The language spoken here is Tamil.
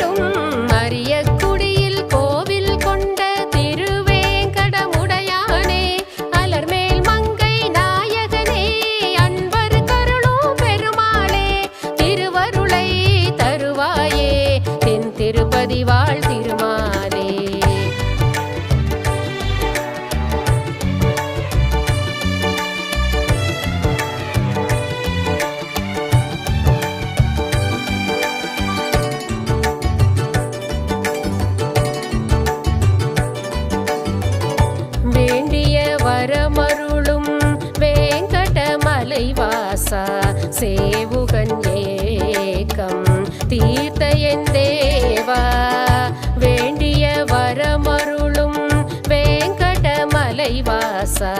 வேண்டும் அரிய குடியில் கோவில் கொண்ட திருவேங்கடமுடையானே அலர்மேல் மங்கை நாயகனே அன்பர் கருளும் பெருமாளே திருவருளை தருவாயே தென் திருப்பதி வாழ் திருமாலே. வேண்டிய வரமருளும் வேங்கடமலை வாசா சேவுகன் ஏக்கம் தீர்த்த என் தேவா வேண்டிய வரமருளும் வேங்கடமலை வாசா